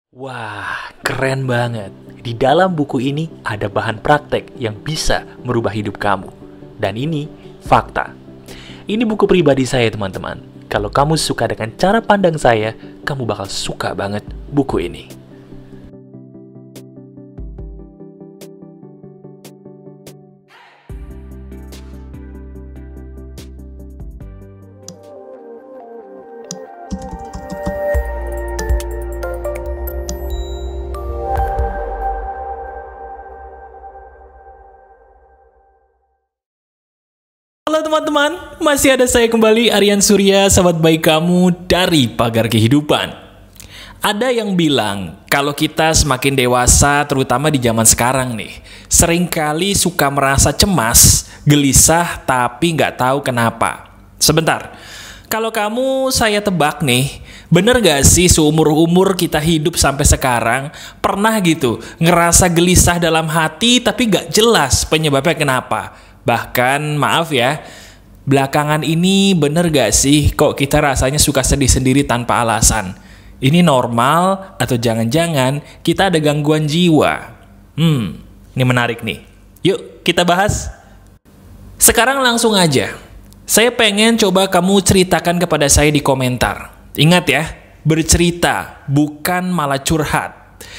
Wah, keren banget. Di dalam buku ini ada bahan praktek yang bisa merubah hidup kamu. Dan ini fakta. Ini buku pribadi saya, teman-teman. Kalau kamu suka dengan cara pandang saya, kamu bakal suka banget buku ini. Halo teman-teman, masih ada saya kembali, Aryan Surya, sahabat baik kamu dari Pagar Kehidupan. Ada yang bilang, kalau kita semakin dewasa, terutama di zaman sekarang nih, seringkali suka merasa cemas, gelisah, tapi nggak tahu kenapa. Sebentar, kalau kamu saya tebak nih, bener gak sih seumur-umur kita hidup sampai sekarang, pernah gitu, ngerasa gelisah dalam hati, tapi nggak jelas penyebabnya kenapa? Bahkan, maaf ya, belakangan ini bener gak sih kok kita rasanya suka sedih sendiri tanpa alasan? Ini normal atau jangan-jangan kita ada gangguan jiwa? Ini menarik nih. Yuk kita bahas. Sekarang langsung aja. Saya pengen coba kamu ceritakan kepada saya di komentar. Ingat ya, bercerita, bukan malah curhat.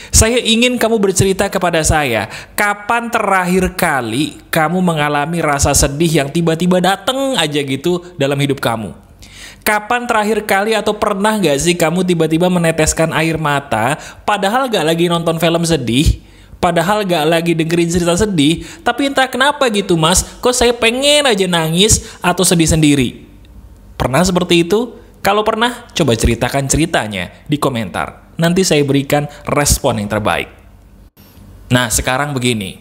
Saya ingin kamu bercerita kepada saya, kapan terakhir kali kamu mengalami rasa sedih yang tiba-tiba datang aja gitu dalam hidup kamu? Kapan terakhir kali atau pernah gak sih kamu tiba-tiba meneteskan air mata, padahal gak lagi nonton film sedih, padahal gak lagi dengerin cerita sedih, tapi entah kenapa gitu mas, kok saya pengen aja nangis atau sedih sendiri? Pernah seperti itu? Kalau pernah, coba ceritakan ceritanya di komentar. Nanti saya berikan respon yang terbaik. Nah, sekarang begini.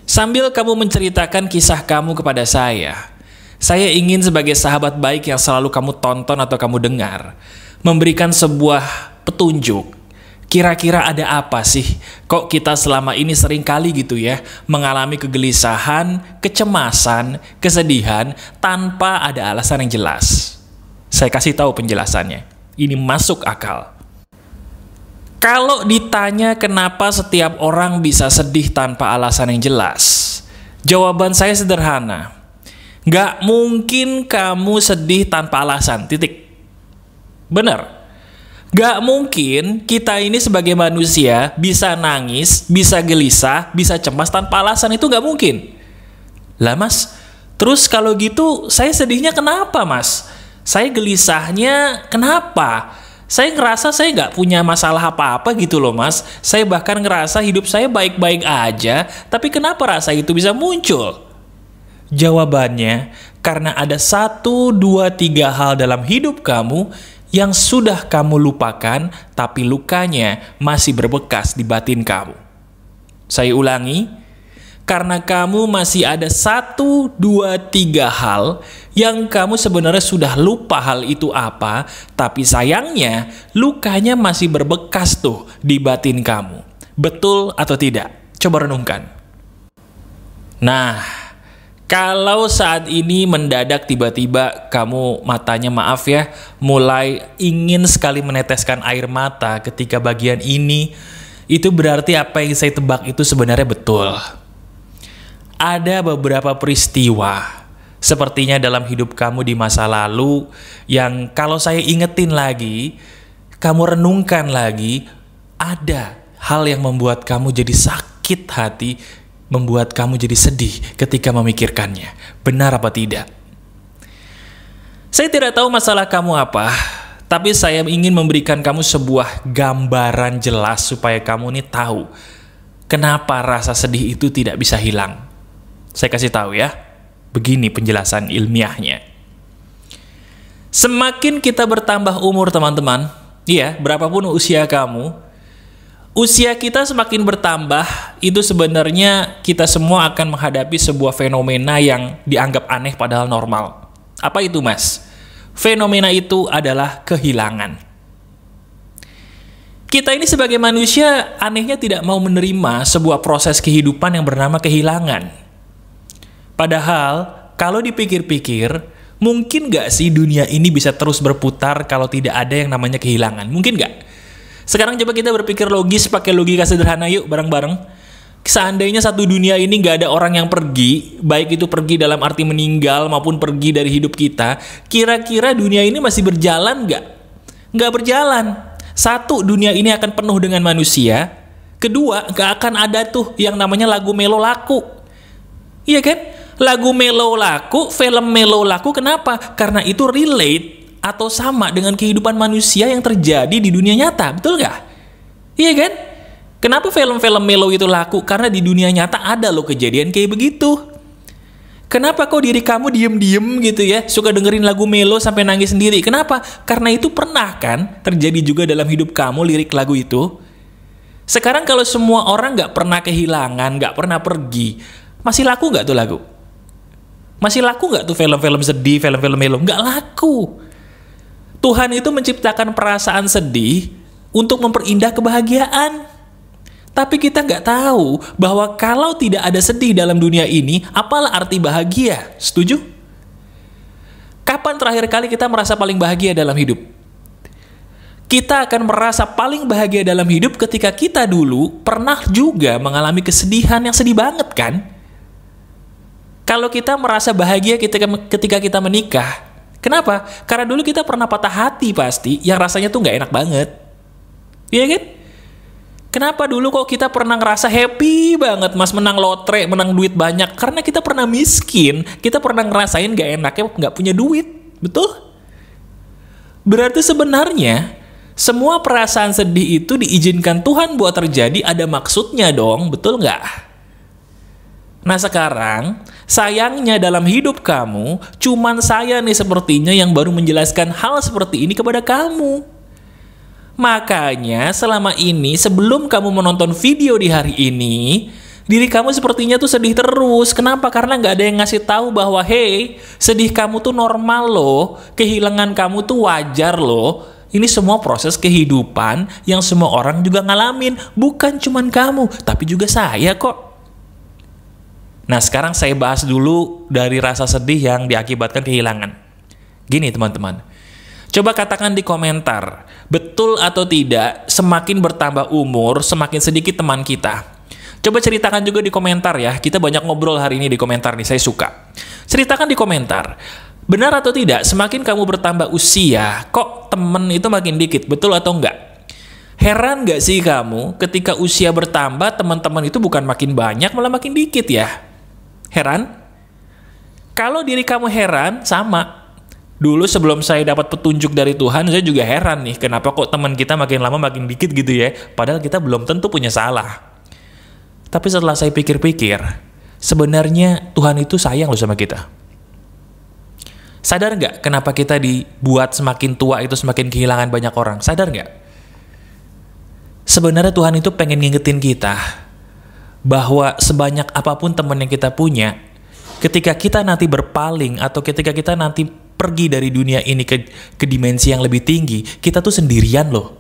Sambil kamu menceritakan kisah kamu kepada saya ingin sebagai sahabat baik yang selalu kamu tonton atau kamu dengar, memberikan sebuah petunjuk. Kira-kira ada apa sih? Kok kita selama ini sering kali gitu ya, mengalami kegelisahan, kecemasan, kesedihan, tanpa ada alasan yang jelas. Saya kasih tahu penjelasannya. Ini masuk akal. Kalau ditanya kenapa setiap orang bisa sedih tanpa alasan yang jelas, jawaban saya sederhana. Nggak mungkin kamu sedih tanpa alasan, titik. Benar. Nggak mungkin kita ini sebagai manusia bisa nangis, bisa gelisah, bisa cemas tanpa alasan, itu nggak mungkin. Lah mas, terus kalau gitu saya sedihnya kenapa mas? Saya gelisahnya kenapa? Saya ngerasa saya nggak punya masalah apa-apa gitu loh mas. Saya bahkan ngerasa hidup saya baik-baik aja. Tapi kenapa rasa itu bisa muncul? Jawabannya, karena ada 1, 2, 3 hal dalam hidup kamu yang sudah kamu lupakan, tapi lukanya masih berbekas di batin kamu. Saya ulangi, karena kamu masih ada 1, 2, 3 hal yang kamu sebenarnya sudah lupa hal itu apa, tapi sayangnya lukanya masih berbekas tuh di batin kamu. Betul atau tidak? Coba renungkan. Nah, kalau saat ini mendadak tiba-tiba kamu matanya maaf ya, mulai ingin sekali meneteskan air mata ketika bagian ini, itu berarti apa yang saya tebak itu sebenarnya betul. Ada beberapa peristiwa sepertinya dalam hidup kamu di masa lalu yang kalau saya ingetin lagi, kamu renungkan lagi, ada hal yang membuat kamu jadi sakit hati, membuat kamu jadi sedih ketika memikirkannya. Benar apa tidak? Saya tidak tahu masalah kamu apa, tapi saya ingin memberikan kamu sebuah gambaran jelas supaya kamu ini tahu kenapa rasa sedih itu tidak bisa hilang. Saya kasih tahu ya, begini penjelasan ilmiahnya. Semakin kita bertambah umur teman-teman, iya, berapapun usia kamu, usia kita semakin bertambah, itu sebenarnya kita semua akan menghadapi sebuah fenomena yang dianggap aneh padahal normal. Apa itu mas? Fenomena itu adalah kehilangan. Kita ini sebagai manusia anehnya tidak mau menerima sebuah proses kehidupan yang bernama kehilangan. Padahal, kalau dipikir-pikir, mungkin gak sih dunia ini bisa terus berputar kalau tidak ada yang namanya kehilangan? Mungkin gak? Sekarang coba kita berpikir logis pakai logika sederhana yuk bareng-bareng. Seandainya satu dunia ini nggak ada orang yang pergi, baik itu pergi dalam arti meninggal maupun pergi dari hidup kita, kira-kira dunia ini masih berjalan nggak? Nggak berjalan. Satu, dunia ini akan penuh dengan manusia. Kedua, nggak akan ada tuh yang namanya lagu melo laku. Iya kan? Lagu melo laku, film melo laku, kenapa? Karena itu relate atau sama dengan kehidupan manusia yang terjadi di dunia nyata, betul nggak? Iya kan? Kenapa film-film melo itu laku? Karena di dunia nyata ada loh kejadian kayak begitu. Kenapa kok diri kamu diem-diem gitu ya, suka dengerin lagu melo sampai nangis sendiri? Kenapa? Karena itu pernah kan terjadi juga dalam hidup kamu lirik lagu itu. Sekarang kalau semua orang nggak pernah kehilangan, nggak pernah pergi, masih laku nggak tuh lagu? Masih laku nggak tuh film-film sedih, film-film melo? Nggak laku. Tuhan itu menciptakan perasaan sedih untuk memperindah kebahagiaan. Tapi kita nggak tahu bahwa kalau tidak ada sedih dalam dunia ini, apalah arti bahagia? Setuju? Kapan terakhir kali kita merasa paling bahagia dalam hidup? Kita akan merasa paling bahagia dalam hidup ketika kita dulu pernah juga mengalami kesedihan yang sedih banget kan? Kalau kita merasa bahagia ketika kita menikah, kenapa? Karena dulu kita pernah patah hati pasti, yang rasanya tuh nggak enak banget. Iya kan? Kenapa dulu kok kita pernah ngerasa happy banget mas menang lotre, menang duit banyak? Karena kita pernah miskin, kita pernah ngerasain nggak enaknya nggak punya duit. Betul? Berarti sebenarnya semua perasaan sedih itu diizinkan Tuhan buat terjadi, ada maksudnya dong, betul nggak? Nah sekarang, sayangnya dalam hidup kamu, cuman saya nih sepertinya yang baru menjelaskan hal seperti ini kepada kamu. Makanya selama ini sebelum kamu menonton video di hari ini, diri kamu sepertinya tuh sedih terus. Kenapa? Karena nggak ada yang ngasih tahu bahwa hey, sedih kamu tuh normal loh, kehilangan kamu tuh wajar loh. Ini semua proses kehidupan yang semua orang juga ngalamin. Bukan cuman kamu, tapi juga saya kok. Nah sekarang saya bahas dulu dari rasa sedih yang diakibatkan kehilangan. Gini teman-teman, coba katakan di komentar, betul atau tidak semakin bertambah umur, semakin sedikit teman kita. Coba ceritakan juga di komentar ya, kita banyak ngobrol hari ini di komentar nih, saya suka. Ceritakan di komentar, benar atau tidak semakin kamu bertambah usia, kok temen itu makin dikit, betul atau enggak? Heran gak sih kamu ketika usia bertambah, teman-teman itu bukan makin banyak, malah makin dikit ya? Heran? Kalau diri kamu heran, sama. Dulu sebelum saya dapat petunjuk dari Tuhan, saya juga heran nih, kenapa kok teman kita makin lama makin dikit gitu ya? Padahal kita belum tentu punya salah. Tapi setelah saya pikir-pikir, sebenarnya Tuhan itu sayang loh sama kita. Sadar nggak kenapa kita dibuat semakin tua itu semakin kehilangan banyak orang? Sadar nggak? Sebenarnya Tuhan itu pengen ngingetin kita bahwa sebanyak apapun teman yang kita punya, ketika kita nanti berpaling atau ketika kita nanti pergi dari dunia ini ke dimensi yang lebih tinggi, kita tuh sendirian loh.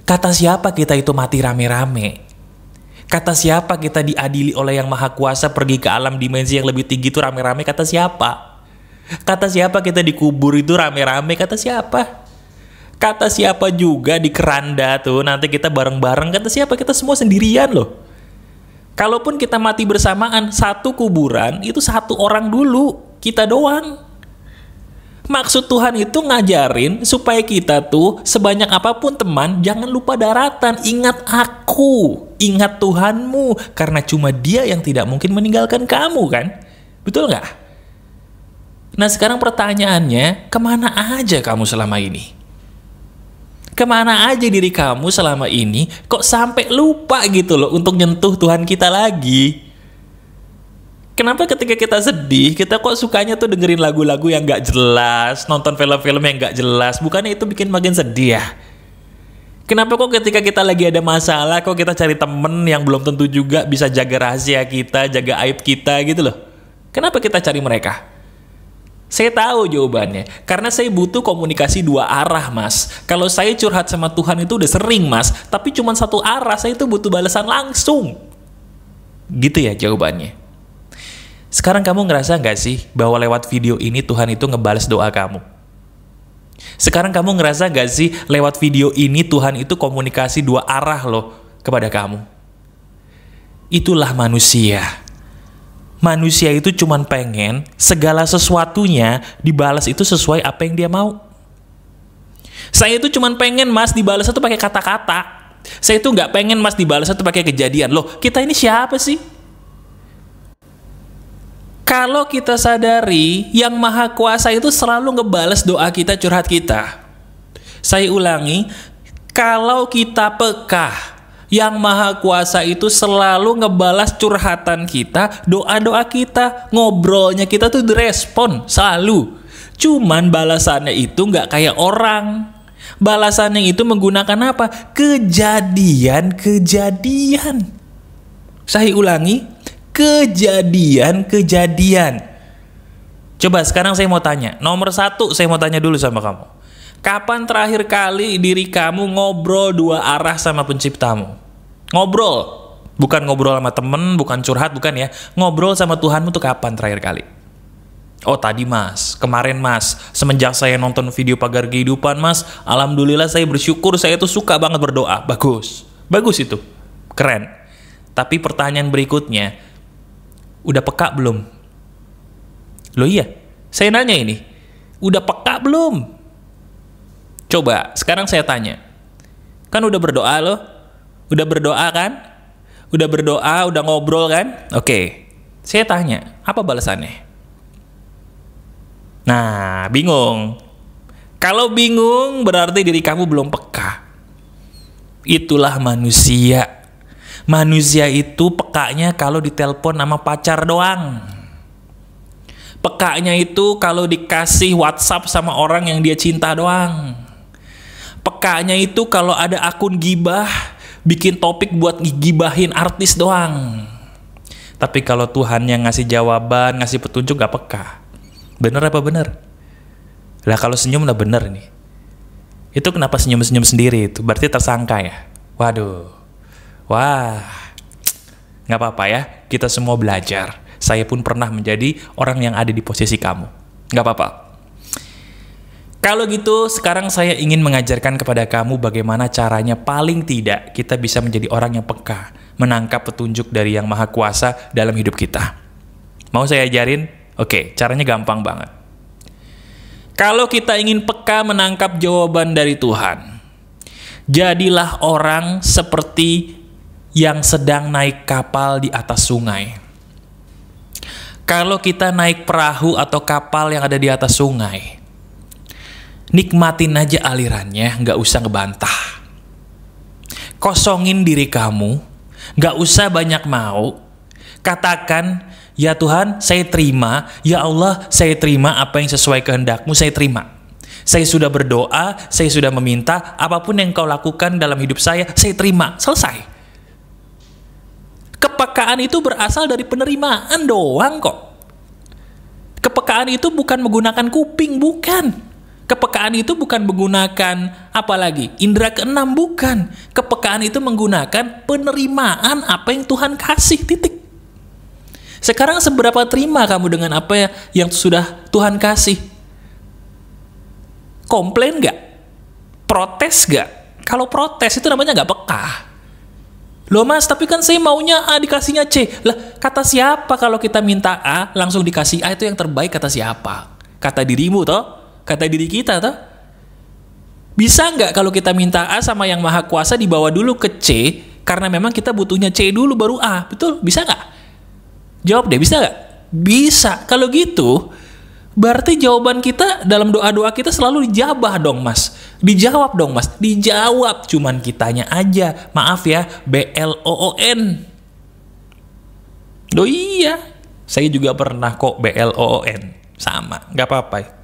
Kata siapa kita itu mati rame-rame? Kata siapa kita diadili oleh Yang Maha Kuasa pergi ke alam dimensi yang lebih tinggi itu rame-rame? Kata siapa? Kata siapa kita dikubur itu rame-rame? Kata siapa? Kata siapa juga di keranda tuh nanti kita bareng-bareng? Kata siapa? Kita semua sendirian loh. Kalaupun kita mati bersamaan, satu kuburan itu satu orang dulu, kita doang. Maksud Tuhan itu ngajarin supaya kita tuh sebanyak apapun teman, jangan lupa daratan. Ingat aku, ingat Tuhanmu, karena cuma Dia yang tidak mungkin meninggalkan kamu kan? Betul nggak? Nah sekarang pertanyaannya, kemana aja kamu selama ini? Kemana aja diri kamu selama ini kok sampai lupa gitu loh untuk nyentuh Tuhan kita lagi? Kenapa ketika kita sedih, kita kok sukanya tuh dengerin lagu-lagu yang gak jelas, nonton film-film yang gak jelas? Bukannya itu bikin makin sedih ya? Kenapa kok ketika kita lagi ada masalah, kok kita cari temen yang belum tentu juga bisa jaga rahasia kita, jaga aib kita gitu loh? Kenapa kita cari mereka? Saya tahu jawabannya, karena saya butuh komunikasi dua arah mas. Kalau saya curhat sama Tuhan itu udah sering mas, tapi cuma satu arah, saya itu butuh balasan langsung. Gitu ya jawabannya. Sekarang kamu ngerasa gak sih bahwa lewat video ini Tuhan itu ngebales doa kamu? Sekarang kamu ngerasa gak sih lewat video ini Tuhan itu komunikasi dua arah loh kepada kamu? Itulah manusia. Manusia itu cuman pengen segala sesuatunya dibalas itu sesuai apa yang dia mau. Saya itu cuman pengen mas dibalas itu pakai kata-kata. Saya itu nggak pengen mas dibalas itu pakai kejadian. Loh, kita ini siapa sih? Kalau kita sadari, yang maha kuasa itu selalu ngebales doa kita, curhat kita. Saya ulangi, kalau kita peka, yang maha kuasa itu selalu ngebalas curhatan kita, doa-doa kita, ngobrolnya kita tuh direspon, selalu. Cuman balasannya itu nggak kayak orang. Balasannya itu menggunakan apa? Kejadian-kejadian. Saya ulangi, kejadian-kejadian. Coba sekarang saya mau tanya. Nomor 1 saya mau tanya dulu sama kamu. Kapan terakhir kali diri kamu ngobrol dua arah sama penciptamu? Ngobrol. Bukan ngobrol sama temen, bukan curhat, bukan ya. Ngobrol sama Tuhanmu tuh kapan terakhir kali? Oh tadi mas, kemarin mas. Semenjak saya nonton video Pagar Kehidupan mas, alhamdulillah saya bersyukur, saya tuh suka banget berdoa. Bagus. Bagus itu. Keren. Tapi pertanyaan berikutnya, udah peka belum? Loh iya, saya nanya ini. Udah peka belum? Coba, sekarang saya tanya. Kan udah berdoa loh? Udah berdoa kan? Udah berdoa, udah ngobrol kan? Oke, saya tanya, apa balasannya? Nah, bingung. Kalau bingung, berarti diri kamu belum peka. Itulah manusia. Manusia itu pekanya kalau ditelepon sama pacar doang. Pekanya itu kalau dikasih WhatsApp sama orang yang dia cinta doang. Pekanya itu kalau ada akun gibah, bikin topik buat gibahin artis doang. Tapi kalau Tuhan yang ngasih jawaban, ngasih petunjuk gak peka. Bener apa bener? Lah kalau senyum udah bener nih. Itu kenapa senyum-senyum sendiri itu? Berarti tersangka ya? Waduh. Wah. Gak apa-apa ya. Kita semua belajar. Saya pun pernah menjadi orang yang ada di posisi kamu. Gak apa-apa. Kalau gitu, sekarang saya ingin mengajarkan kepada kamu bagaimana caranya paling tidak kita bisa menjadi orang yang peka, menangkap petunjuk dari Yang Maha Kuasa dalam hidup kita. Mau saya ajarin? Oke, caranya gampang banget. Kalau kita ingin peka menangkap jawaban dari Tuhan, jadilah orang seperti yang sedang naik kapal di atas sungai. Kalau kita naik perahu atau kapal yang ada di atas sungai, nikmatin aja alirannya, nggak usah ngebantah. Kosongin diri kamu, nggak usah banyak mau. Katakan, ya Tuhan, saya terima. Ya Allah, saya terima apa yang sesuai kehendak-Mu, saya terima. Saya sudah berdoa, saya sudah meminta, apapun yang Kau lakukan dalam hidup saya terima. Selesai. Kepekaan itu berasal dari penerimaan doang kok. Kepekaan itu bukan menggunakan kuping, bukan. Kepekaan itu bukan menggunakan apa lagi? Indera keenam, bukan. Kepekaan itu menggunakan penerimaan apa yang Tuhan kasih, titik. Sekarang seberapa terima kamu dengan apa yang sudah Tuhan kasih? Komplain gak? Protes gak? Kalau protes itu namanya gak peka. Loh mas, tapi kan saya maunya A dikasihnya C. Lah, kata siapa kalau kita minta A langsung dikasih A itu yang terbaik, kata siapa? Kata dirimu toh? Kata diri kita toh? Bisa nggak kalau kita minta A sama Yang Maha Kuasa dibawa dulu ke C, karena memang kita butuhnya C dulu baru A, betul? Bisa nggak? Jawab deh, bisa nggak? Bisa. Kalau gitu, berarti jawaban kita dalam doa-doa kita selalu dijabah dong mas. Dijawab dong mas. Dijawab, cuman kitanya aja. Maaf ya, BLOON. Loh iya, saya juga pernah kok BLOON. Sama, nggak apa-apa.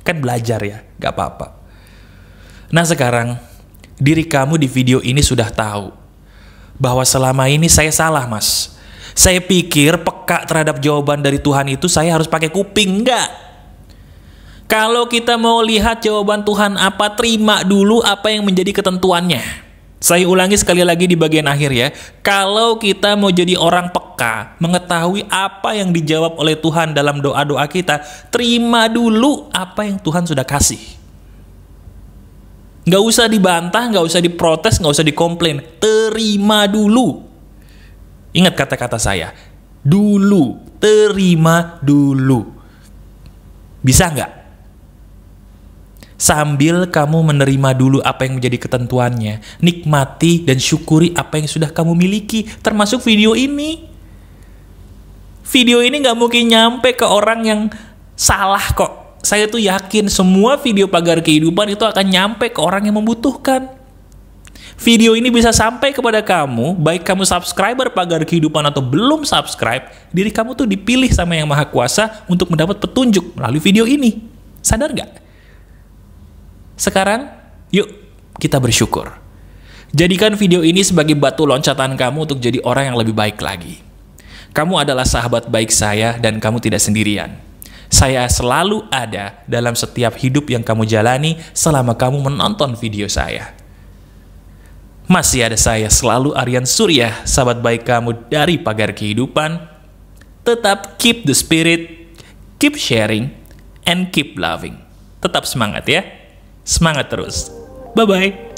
Kan belajar ya, gak apa-apa. Nah sekarang, diri kamu di video ini sudah tahu bahwa selama ini saya salah mas. Saya pikir peka terhadap jawaban dari Tuhan itu saya harus pakai kuping. Enggak. Kalau kita mau lihat jawaban Tuhan apa, terima dulu apa yang menjadi ketentuannya. Saya ulangi sekali lagi di bagian akhir ya. Kalau kita mau jadi orang peka, mengetahui apa yang dijawab oleh Tuhan dalam doa-doa kita, terima dulu apa yang Tuhan sudah kasih. Nggak usah dibantah, nggak usah diprotes, nggak usah dikomplain. Terima dulu. Ingat kata-kata saya. Dulu. Terima dulu. Bisa nggak? Sambil kamu menerima dulu apa yang menjadi ketentuannya, nikmati dan syukuri apa yang sudah kamu miliki, termasuk video ini. Video ini nggak mungkin nyampe ke orang yang salah kok. Saya tuh yakin semua video Pagar Kehidupan itu akan nyampe ke orang yang membutuhkan. Video ini bisa sampai kepada kamu, baik kamu subscriber Pagar Kehidupan atau belum subscribe, diri kamu tuh dipilih sama Yang Maha Kuasa untuk mendapat petunjuk melalui video ini. Sadar nggak? Sekarang, yuk kita bersyukur. Jadikan video ini sebagai batu loncatan kamu untuk jadi orang yang lebih baik lagi. Kamu adalah sahabat baik saya dan kamu tidak sendirian. Saya selalu ada dalam setiap hidup yang kamu jalani selama kamu menonton video saya. Masih ada saya selalu, Aryan Surya, sahabat baik kamu dari Pagar Kehidupan. Tetap keep the spirit, keep sharing, and keep loving. Tetap semangat ya. Semangat terus. Bye-bye.